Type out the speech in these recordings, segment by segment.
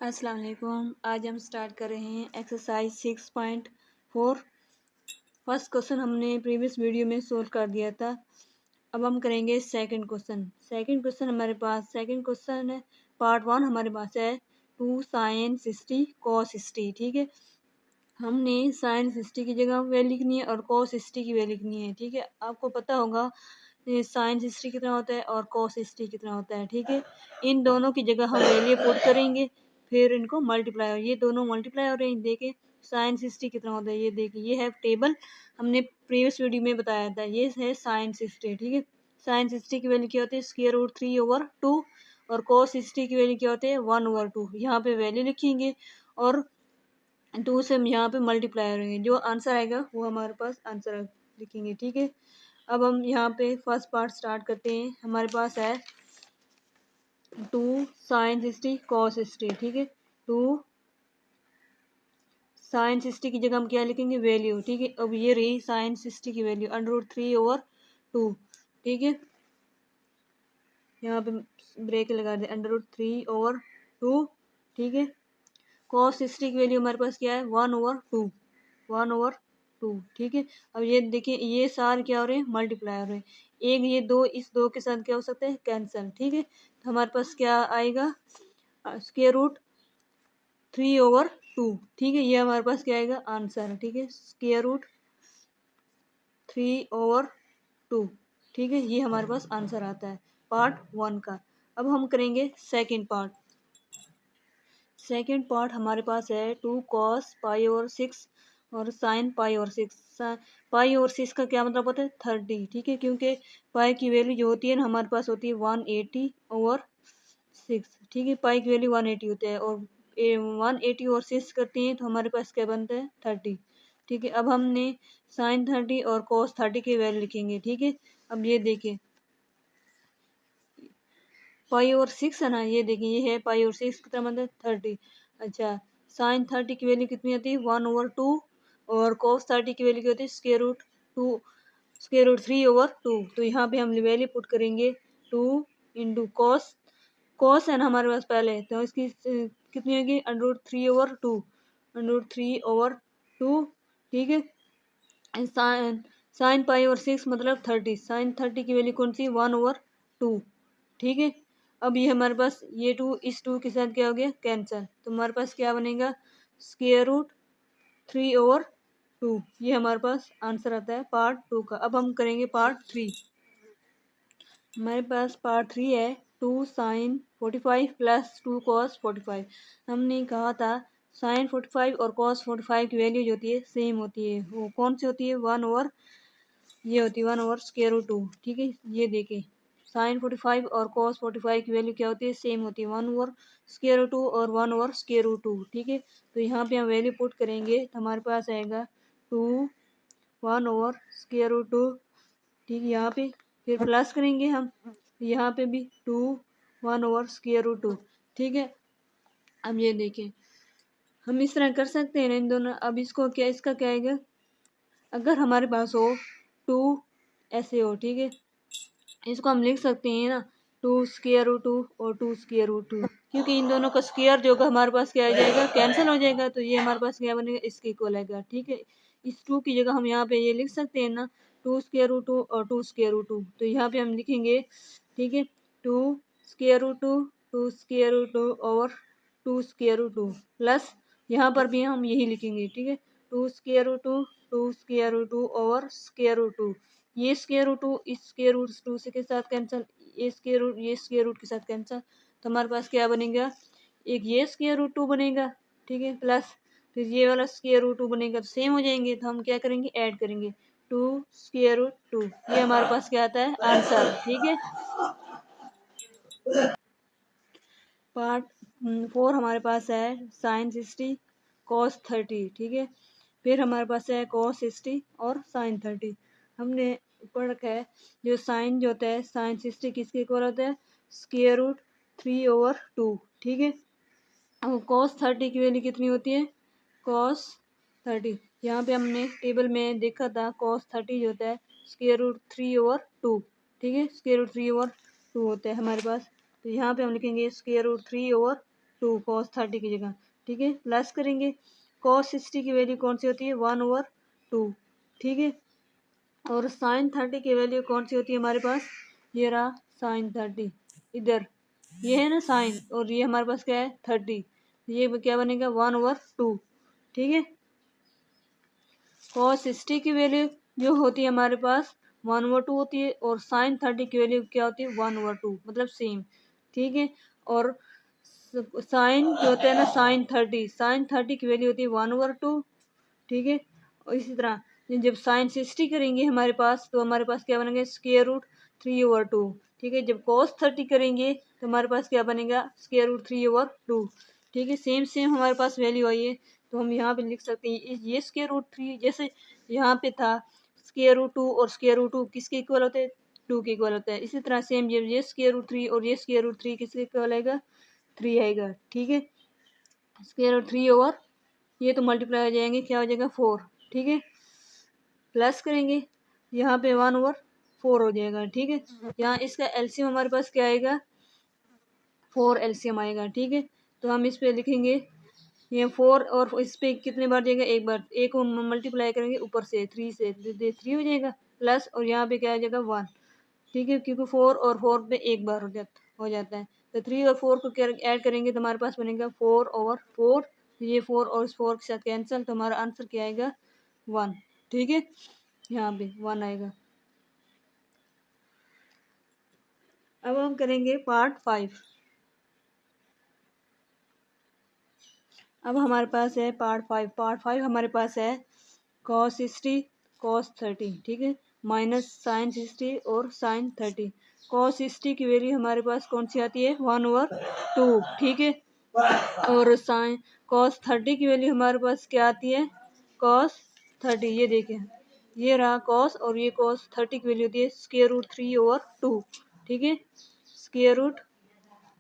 अस्सलाम वालेकुम। आज हम स्टार्ट कर रहे हैं एक्सरसाइज 6.4। फर्स्ट क्वेश्चन हमने प्रीवियस वीडियो में सोल्व कर दिया था। अब हम करेंगे सेकंड क्वेश्चन। सेकंड क्वेश्चन है पार्ट 1 हमारे पास है 2 sin 60 cos 60। ठीक है, हमने sin 60 की जगह वैल्यू लिखनी है और cos 60 की वैल्यू लिखनी है। ठीक है, आपको पता होगा sin 60 कितना होता है और cos 60 कितना होता है। ठीक है, इन दोनों की जगह हम वैल्यू पुट करेंगे, फिर इनको मल्टीप्लाई, ये दोनों मल्टीप्लाई हो रहे हैं। देखें sin 60 कितना होता है, ये देखिए, ये है टेबल, हमने प्रीवियस वीडियो में बताया था। ये है sin 60। ठीक है, sin 60 की वैल्यू क्या होती है, स्क्वायर रूट 3/2, और cos 60 की वैल्यू क्या होती है 1/2। यहाँ पे वैल्यू लिखेंगे और 2 से हम यहाँ पे मल्टीप्लाई करेंगे, जो आंसर आएगा वो हमारे पास आंसर लिखेंगे। ठीक है, अब हम यहाँ पे फर्स्ट पार्ट स्टार्ट करते हैं। हमारे पास है 2 sin 60 cos 60। ठीक है, 2 sin 60 की जगह हम क्या लिखेंगे, वैल्यू। ठीक है, अब ये रही sin 60 की वैल्यू √3/2। ठीक है, यहाँ पे ब्रेक लगा दे, √3/2। ठीक है, cos 60 की वैल्यू हमारे पास क्या है 1/2, 1/2। ठीक है, अब ये देखिए, ये सारे क्या हो रहे हैं, मल्टीप्लाई हो रहे हैं। एक ये दो, इस दो के साथ क्या हो सकता है, कैंसिल। ठीक है, तो हमारे पास क्या आएगा, √3/2। ठीक है, ये हमारे पास क्या आएगा, आंसर है। ठीक है, √3/2। ठीक है, ये हमारे पास आंसर आता है पार्ट 1 का। अब हम करेंगे सेकंड पार्ट हमारे पास है 2 cos π/6 और sin π/6। π/6 का क्या मतलब होता है 30। ठीक है, क्योंकि पाई की वैल्यू जो होती है ना हमारे पास होती है 180/6। ठीक है, पाई की वैल्यू 180 होता है और 180/6 करते हैं तो हमारे पास क्या बनता है 30। ठीक है, अब हमने sin 30 और cos 30 की वैल्यू लिखेंगे। ठीक है, अब ये देखें, π/6 है ना, ये देखिए, ये है π/6 कितना मतलब 30। अच्छा, sin 30 की वैल्यू कितनी आती है 1/2, और cos 30 की वैल्यू क्या होती है √3/2। तो यहाँ पे हम वैल्यू पुट करेंगे 2 इंटू cos है ना हमारे पास पहले, तो इसकी कितनी होगी √3/2, √3/2। ठीक है, sin π/6 मतलब 30, sin 30 की वैल्यू कौन सी 1/2। ठीक है, अब ये हमारे पास ये 2 इस 2 के साथ क्या हो गया, कैंसिल, तो हमारे पास क्या बनेगा √3/2। ये हमारे पास आंसर आता है पार्ट 2 का। अब हम करेंगे पार्ट 3। हमारे पास पार्ट 3 है 2 sin 45 प्लस 2 cos 45। हमने कहा था sin 45 और cos 45 की वैल्यू जो होती है सेम होती है, वो कौन सी होती है, ये होती है 1/√2। ठीक है, ये देखिए, sin 45 और cos 45 की वैल्यू क्या होती है, सेम होती है 1/√2 और 1/√2। ठीक है, तो यहाँ पे हम वैल्यू पुट करेंगे तो हमारे पास आएगा 2 1/√2। ठीक है, यहाँ पे फिर प्लस करेंगे हम, यहाँ पे भी 2 1/√2। ठीक है, अब ये देखें, हम इस तरह कर सकते हैं ना इन दोनों। अब इसको क्या, इसका क्या आएगा, अगर हमारे पास हो 2 ऐसे हो, ठीक है, इसको हम लिख सकते हैं ना 2√2 और 2√2, क्योंकि इन दोनों का स्क्वायर जो हमारे पास क्या आ जाएगा, कैंसिल हो जाएगा, तो ये हमारे पास क्या बनेगा, इसके इक्वल आएगा। ठीक है, इस 2 की जगह हम यहाँ पे ये लिख सकते हैं ना 2√2 और 2√2, तो यहाँ पे हम लिखेंगे, ठीक है, 2√2, 2√2 और 2√2 प्लस यहाँ पर भी हम यही लिखेंगे। ठीक है, 2√2, 2√2 और √2। ये √2 इस √2 से के साथ कैंसिल, ये √2 के साथ कैंसिल, तो हमारे पास क्या बनेगा, एक ये √2 बनेगा। ठीक है, प्लस फिर ये वाला √2 बनेगा, तो सेम हो जाएंगे, तो हम क्या करेंगे, ऐड करेंगे 2√2। ये हमारे पास क्या आता है, आंसर। ठीक है, पार्ट 4 हमारे पास है sin 60 cos 30। ठीक है, फिर हमारे पास है cos 60 और sin 30। हमने पढ़ रखा है जो साइन जो होता है sin 60 किसके इक्वल होता है, √3/2। ठीक है, अब cos 30 की वैल्यू कितनी होती है, cos 30, यहाँ पे हमने टेबल में देखा था cos 30 जो होता है √3/2। ठीक है, √3/2 होता है हमारे पास, तो यहाँ पे हम लिखेंगे √3/2। 2 कॉस 30 की जगह, ठीक है। प्लस करेंगे, कॉस 60 की वैल्यू कौन सी होती है 1/2, ठीक है। और साइन 30 की वैल्यू कौन सी होती है हमारे पास, ये रहा साइन 30, इधर ये है ना साइन, और ये हमारे पास क्या है 30, ये क्या बनेगा 1/2, ठीक है। कॉस 60 की वैल्यू जो होती है हमारे पास 1/2 होती है, और साइन 30 की वैल्यू क्या होती है 1/2, मतलब सेम, ठीक है। और साइन जो होता है ना साइन 30 की वैल्यू होती है 1/2, ठीक है। और इसी तरह जब साइन 60 करेंगे हमारे पास, तो हमारे पास क्या बनेगा √3/2, ठीक है। जब कॉस 30 करेंगे तो हमारे पास क्या बनेगा √3/2, ठीक है। सेम सेम हमारे पास वैल्यू आई है, तो हम यहाँ पे लिख सकते हैं ये √3, जैसे यहाँ पे था √2 और √2 किसके इक्वल होते हैं 2 के इक्वल होता है। इसी तरह सेम ये √3 और ये √3 किसके इक्वल आएगा 3 आएगा, ठीक है। √3 ओवर ये तो मल्टीप्लाई हो जाएंगे, क्या हो जाएगा 4, ठीक है। प्लस करेंगे, यहाँ पे 1/4 हो जाएगा, ठीक है। यहाँ इसका एलसीएम हमारे पास क्या आएगा 4 एलसीएम आएगा, ठीक है। तो हम इस पे लिखेंगे ये 4, और इस पे कितने बार जाएगा एक बार, एक को मल्टीप्लाई करेंगे ऊपर से 3 से, 3 हो जाएगा प्लस, और यहाँ पे क्या आ जाएगा 1, ठीक है। क्योंकि 4 और 4 पे एक बार हो जाता है, तो 3 और 4 को ऐड करेंगे तो हमारे पास बनेगा 4/4, ये 4 और इस 4 के साथ कैंसिल, तो हमारा आंसर क्या आएगा 1, ठीक है। यहाँ पे 1 आएगा। अब हम करेंगे पार्ट 5। अब हमारे पास है पार्ट 5 हमारे पास है cos 60 cos 30, ठीक है, माइनस साइन 60 और साइन 30। cos 60 की वैल्यू हमारे पास कौन सी आती है 1/2, ठीक है। और साइन cos 30 की वैल्यू हमारे पास क्या आती है cos 30, ये देखें, ये रहा cos, और ये cos 30 की वैल्यू होती है √3/2, ठीक है,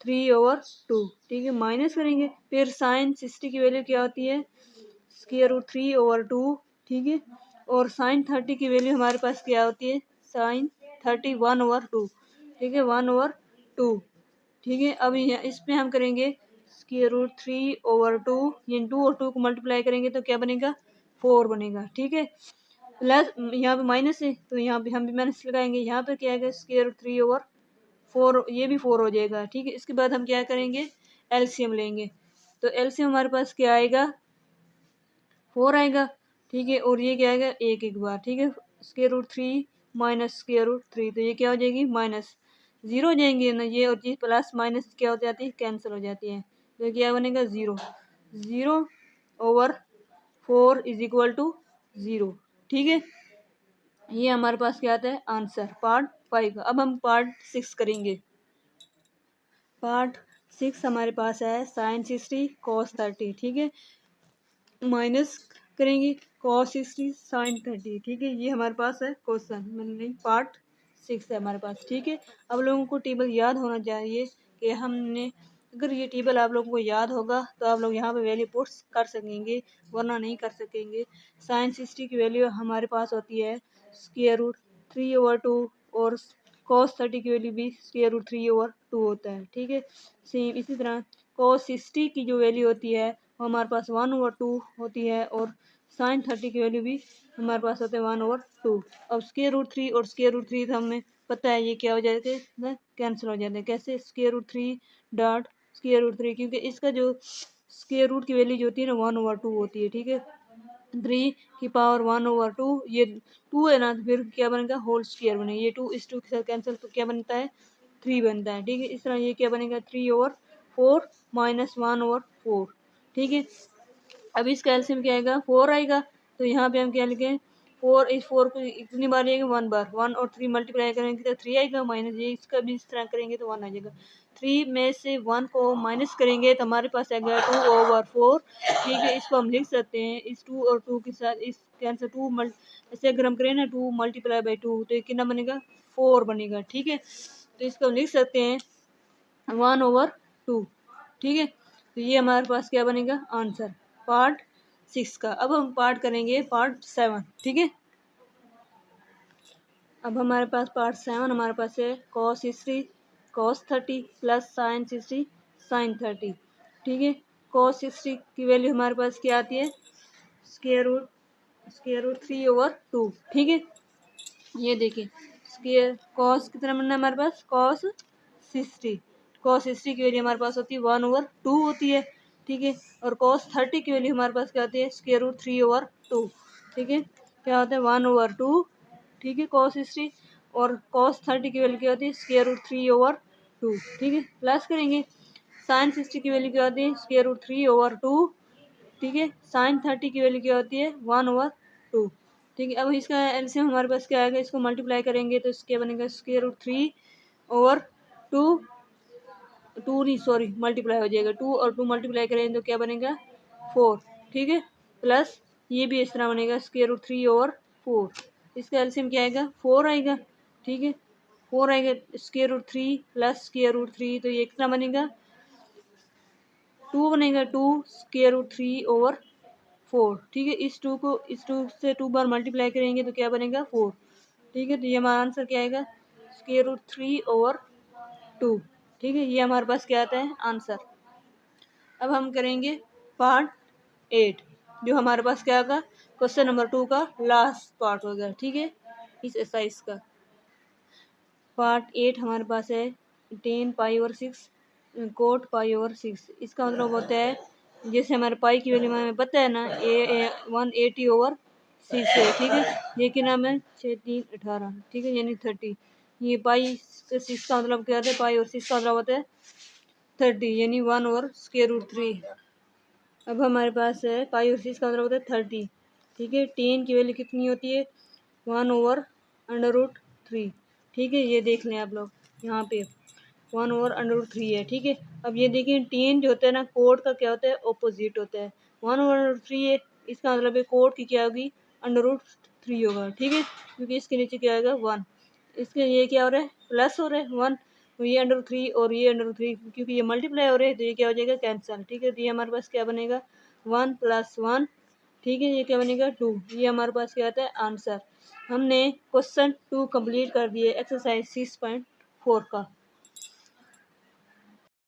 √3/2, ठीक है। माइनस करेंगे, फिर साइन 60 की वैल्यू क्या होती है √3/2, ठीक है। और साइन 30 की वैल्यू हमारे पास क्या होती है साइन 30 1/2, ठीक है 1/2, ठीक है। अब इस पे हम करेंगे √3/2, ये 2 और 2 को मल्टीप्लाई करेंगे तो क्या बनेगा 4 बनेगा, ठीक है। प्लस यहाँ पे माइनस है तो यहाँ पे हम भी माइनस लगाएंगे, यहाँ पे क्या आएगा √3/4, ये भी 4 हो जाएगा, ठीक है। इसके बाद हम क्या करेंगे एलसीएम लेंगे, तो एलसीएम हमारे पास क्या आएगा 4 आएगा, ठीक है। और ये क्या आएगा एक बार, ठीक है। √3 माइनस √3, तो ये क्या हो जाएगी माइनस 0 हो जाएंगे ना, ये और ये प्लस माइनस क्या हो जाती है कैंसिल हो जाती है, तो क्या बनेगा 0/4 इज इक्वल टू 0, ठीक है। ये हमारे पास क्या आता है आंसर पार्ट 5 का। अब हम पार्ट 6 करेंगे। पार्ट 6 हमारे पास है साइन 60 cos 30, ठीक है, माइनस करेंगे cos 60 साइन 30, ठीक है। ये हमारे पास है क्वेश्चन, मतलब पार्ट 6 है हमारे पास, ठीक है। अब लोगों को टेबल याद होना चाहिए कि हमने, अगर ये टेबल आप लोगों को याद होगा तो आप लोग यहाँ पे वैल्यू पुट कर सकेंगे, वरना नहीं कर सकेंगे। साइन 60 की वैल्यू हमारे पास होती है √3/2, और cos 30 की वैल्यू भी √3/2 होता है, ठीक है। सेम इसी तरह cos 60 की जो वैल्यू होती है वो हमारे पास 1/2 होती है, और साइन 30 की वैल्यू भी हमारे पास होता है 1/2। अब √3 और √3 तो हमें पता है ये क्या हो जाते हैं कैंसिल हो जाते हैं, कैसे √3 डॉट √3, क्योंकि इसका जो स्क्वायर रूट की वैल्यू जो होती है ना 1/2 होती है, ठीक है। 3 की पावर 1/2, ये 2 है ना, तो फिर क्या बनेगा होल स्क्वायर बनेगा, ये 2 इस 2 के साथ कैंसिल, तो क्या बनता है 3 बनता है, ठीक है। इस तरह ये क्या बनेगा 3/4 माइनस 1/4, ठीक है। अब इसका एलसीएम क्या आएगा 4 आएगा, तो यहाँ पे हम क्या लिखें 4, इस 4 को इतनी बार जाएगा 1 बार, 1 और 3 मल्टीप्लाई करेंगे तो 3 आएगा, माइनस ये इसका भी इस तरह करेंगे तो 1 आ जाएगा। 3 में से 1 को माइनस करेंगे तो हमारे पास आएगा 2/4, ठीक है। इसको हम लिख सकते हैं इस 2 और 2 के साथ, इस कैंसर 2 ऐसे अगर हम करें ना 2 मल्टीप्लाई बाई 2 तो ये कितना बनेगा 4 बनेगा, ठीक है। तो इसको हम लिख सकते हैं 1/2, ठीक है। तो ये हमारे पास क्या बनेगा आंसर पार्ट 6 का। अब हम पार्ट करेंगे पार्ट 7, ठीक है। अब हमारे पास पार्ट 7 हमारे पास है cos 60 cos 30 plus sine 60 sine 30, ठीक है। cos 60 की वैल्यू हमारे पास क्या आती है, स्क्वायर रूट 3/2। ठीक है, ये देखिए स्क्वायर कॉस कितना बनना है हमारे पास, cos 60 की वैल्यू हमारे पास होती है 1/2 होती है। ठीक है, और cos 30 की वैल्यू हमारे पास क्या होती है, स्क्वायर रूट 3/2। ठीक है, क्या होता है 1/2। ठीक है, cos 60 और cos 30 की वैल्यू क्या होती है, स्क्वायर रूट 3/2। ठीक है, प्लस करेंगे, साइन 60 की वैल्यू क्या होती है, स्क्वायर रूट 3/2। ठीक है, साइन 30 की वैल्यू क्या होती है, 1/2। ठीक है, अब इसका एलसीएम हमारे पास क्या आएगा, इसको मल्टीप्लाई करेंगे तो इसके बनेगा स्क्वायर रूट 3/2। टू नहीं सॉरी मल्टीप्लाई हो जाएगा, 2 और 2 मल्टीप्लाई करेंगे तो क्या बनेगा 4। ठीक है, प्लस ये भी इस तरह बनेगा स्क्वायर रूट 3/4। इसका एलसीएम क्या आएगा, 4 आएगा। ठीक है, 4 आएगा, square root 3 plus square root 3 तो ये कितना बनेगा, 2 बनेगा, 2 स्क्वायर रूट 3/4। ठीक है, इस 2 से 2 बार मल्टीप्लाई करेंगे तो क्या बनेगा 4। ठीक है, तो ये हमारा आंसर क्या आएगा, स्क्वायर रूट 3/2। ठीक है, ये हमारे पास क्या आता है आंसर। अब हम करेंगे पार्ट 8, जो हमारे पास क्या होगा, क्वेश्चन नंबर 2 का लास्ट पार्ट होगा। ठीक है, इस एक्सरसाइज का पार्ट 8 हमारे पास है 10 पाई/6 कोट पाई/6। इसका मतलब होता है, जैसे हमारे पाई की वैल्यू हमें पता है ना, 180/6 है। ठीक है, ये क्या नाम है, 6 3 18। ठीक है, यानी 30। ये पाई/6 का मतलब क्या होता है, पाई/6 का मतलब होता है 30, यानी 1/√3। अब हमारे पास है पाई/6 का मतलब होता है 30। ठीक है, 10 की वैल्यू कितनी होती है, 1/√3। ठीक है, ये देख लें आप लोग, यहाँ पे 1/√3 है। ठीक है, अब ये देखिए 10 जो होता है ना, कोड का क्या होता है, ऑपोजिट होता है। 1/√3 है, इसका मतलब है कोड की क्या होगी, √3 होगा। ठीक है, क्योंकि इसके नीचे क्या आएगा 1, इसके ये क्या हो रहा है, प्लस हो रहा है 1, तो ये √3 और ये √3 क्योंकि ये मल्टीप्लाई हो रहे हैं तो ये क्या हो जाएगा, कैंसिल। ठीक है, तो ये हमारे पास क्या बनेगा 1 + 1। ठीक है, ये क्या बनेगा 2। ये हमारे पास क्या आता है आंसर। हमने क्वेश्चन 2 कंप्लीट कर दिए एक्सरसाइज 6.4 का।